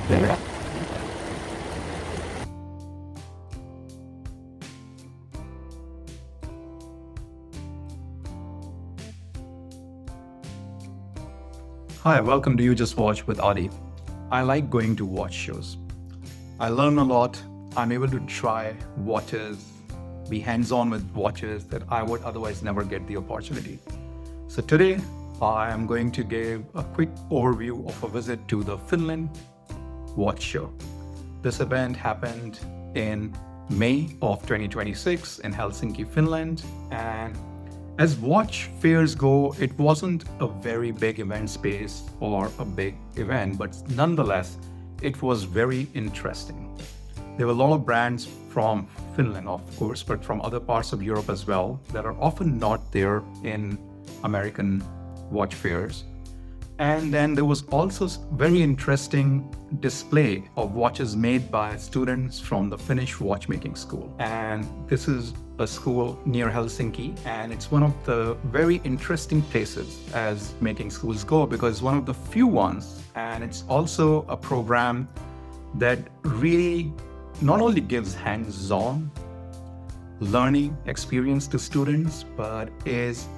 Hi, welcome to You Just Watch with Adi. I like going to watch shows. I learn a lot. I'm able to try watches, be hands-on with watches that I would otherwise never get the opportunity. So today, I am going to give a quick overview of a visit to the Finland Watch Show. This event happened in May of 2026 in Helsinki, Finland, and as watch fairs go, it wasn't a very big event space or a big event, but nonetheless, it was very interesting. There were a lot of brands from Finland, of course, but from other parts of Europe as well that are often not there in American watch fairs. And then there was also very interesting display of watches made by students from the Finnish Watchmaking School. And this is a school near Helsinki, and it's one of the very interesting places as making schools go because it's one of the few ones, and it's also a program that really not only gives hands-on learning experience to students, but is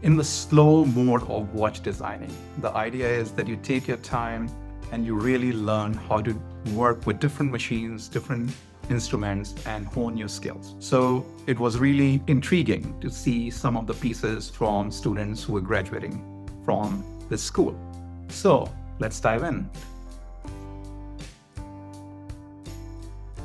in the slow mode of watch designing. The idea is that you take your time and you really learn how to work with different machines, different instruments, and hone your skills. So it was really intriguing to see some of the pieces from students who were graduating from this school. So let's dive in.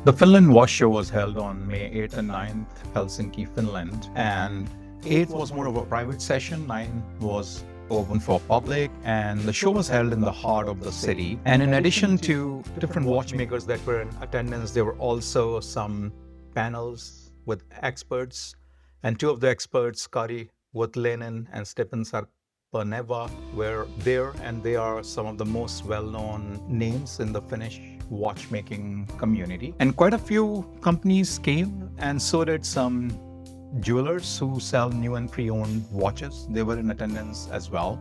The Finland Watch Show was held on May 8th and 9th, Helsinki, Finland, and 8th was more of a private session, 9 was open for public, and the show was held in the heart of the city. And in addition to different watchmakers that were in attendance, there were also some panels with experts, and two of the experts, Kari, Voutilainen, and Stepan Sarpaneva, were there, and they are some of the most well-known names in the Finnish watchmaking community. And quite a few companies came, and so did some jewelers who sell new and pre-owned watches. They were in attendance as well.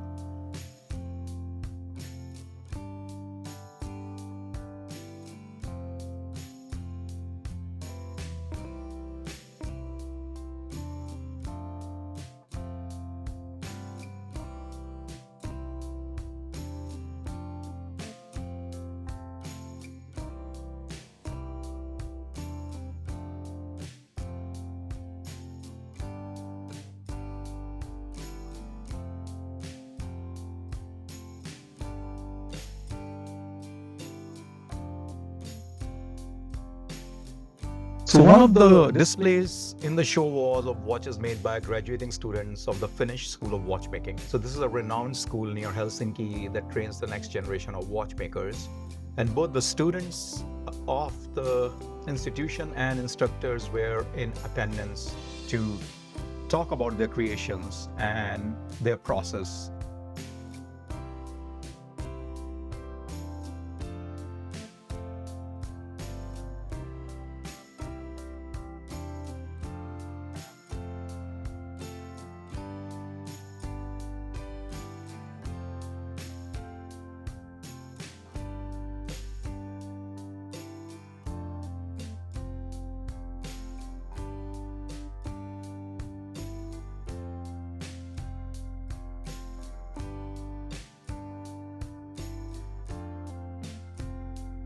So one of the displays in the show was of watches made by graduating students of the Finnish School of Watchmaking. So this is a renowned school near Helsinki that trains the next generation of watchmakers. And both the students of the institution and instructors were in attendance to talk about their creations and their process.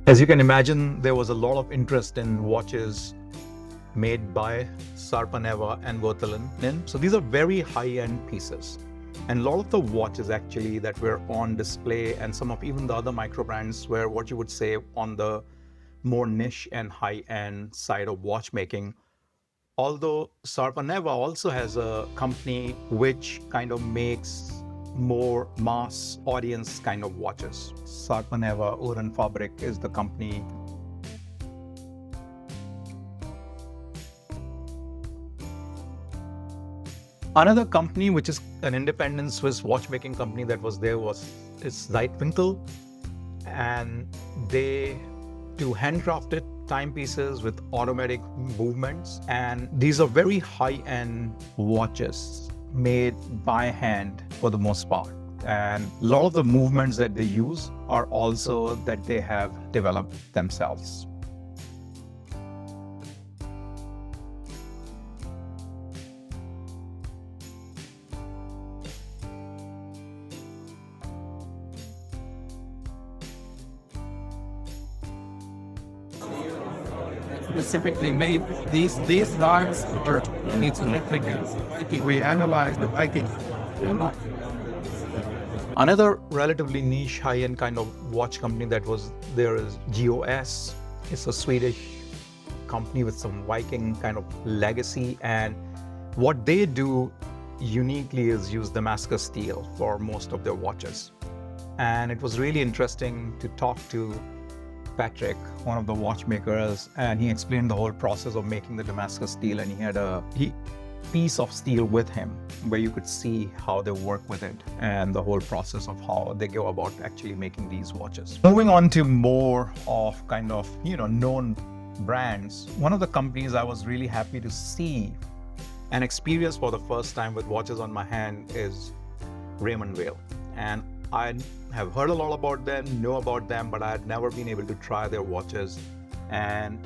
As you can imagine, there was a lot of interest in watches made by Sarpaneva and Voutilainen. So these are very high-end pieces. And a lot of the watches actually that were on display, and some of even the other micro brands were what you would say on the more niche and high-end side of watchmaking. Although Sarpaneva also has a company which kind of makes more mass audience kind of watches. Sarpaneva Fabrik is the company. Another company which is an independent Swiss watchmaking company that was there is Zeitwinkel, and they do handcrafted timepieces with automatic movements, and these are very high-end watches made by hand for the most part. And a lot of the movements that they use or also that they have developed themselves. Specifically made these dials are needs to we analyze the piping. Another relatively niche high-end kind of watch company that was there is GOS. It's a Swedish company with some Viking kind of legacy, and what they do uniquely is use Damascus steel for most of their watches. And it was really interesting to talk to Patrick, one of the watchmakers, and he explained the whole process of making the Damascus steel, and he had a piece of steel with him where you could see how they work with it and the whole process of how they go about actually making these watches. Moving on to more of kind of, known brands, one of the companies I was really happy to see and experience for the first time with watches on my hand is Raymond Weil. And I have heard a lot about them, know about them, but I had never been able to try their watches. And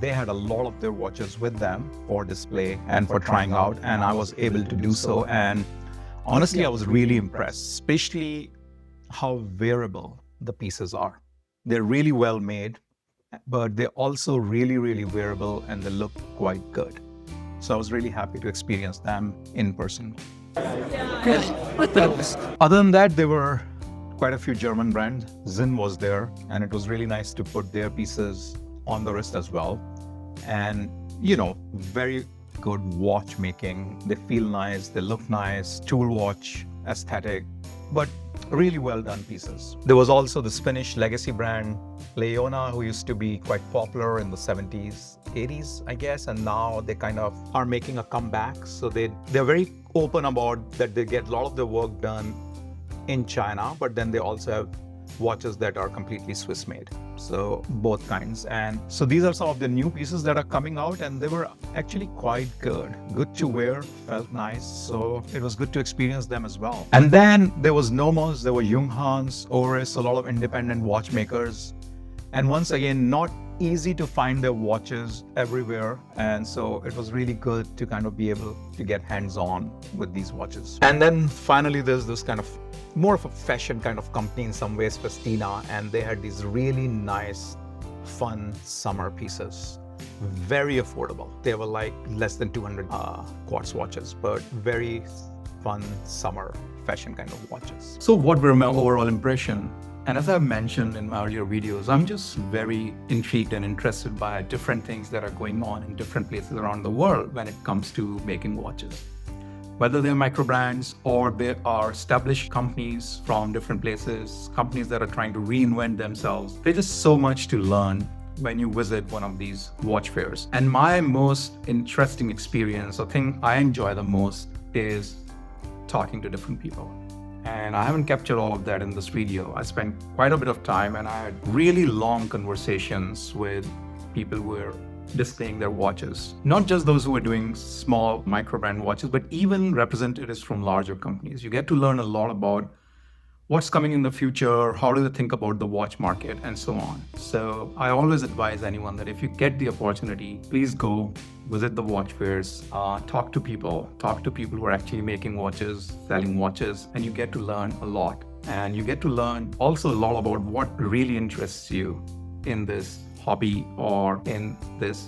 they had a lot of their watches with them for display and for trying out, and I was able to do so. And honestly, I was really impressed, especially how wearable the pieces are. They're really well made, but they're also really, really wearable, and they look quite good. So I was really happy to experience them in person. Other than that, there were quite a few German brands. Sinn was there, and it was really nice to put their pieces on the wrist as well. And, very good watchmaking. They feel nice, they look nice, tool watch aesthetic, but really well done pieces. There was also this Finnish legacy brand, Leijona, who used to be quite popular in the 70s, 80s, I guess, and now they kind of are making a comeback. So they're very open about that they get a lot of their work done in China, but then they also have watches that are completely Swiss made. So both kinds. And so these are some of the new pieces that are coming out, and they were actually quite good to wear, felt nice. So it was good to experience them as well. And then there was Nomos, there were Junghans, Oris, a lot of independent watchmakers. And once again, not easy to find their watches everywhere. And so it was really good to kind of be able to get hands-on with these watches. And then finally, there's this kind of more of a fashion kind of company in some ways, Festina, and they had these really nice, fun summer pieces. Very affordable. They were like less than 200 quartz watches, but very fun summer fashion kind of watches. So what were my overall impression? And as I've mentioned in my earlier videos, I'm just very intrigued and interested by different things that are going on in different places around the world when it comes to making watches. Whether they're micro brands or they are established companies from different places, companies that are trying to reinvent themselves. There's just so much to learn when you visit one of these watch fairs. And my most interesting experience, the thing I enjoy the most, is talking to different people. And I haven't captured all of that in this video. I spent quite a bit of time, and I had really long conversations with people who were displaying their watches. Not just those who are doing small micro brand watches, but even representatives from larger companies. You get to learn a lot about what's coming in the future, how do they think about the watch market, and so on. So I always advise anyone that if you get the opportunity, please go visit the watch fairs, talk to people who are actually making watches, selling watches, and you get to learn a lot. And you get to learn also a lot about what really interests you in this hobby or in this,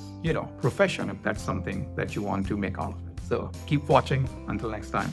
profession, if that's something that you want to make out of it. So keep watching. Until next time.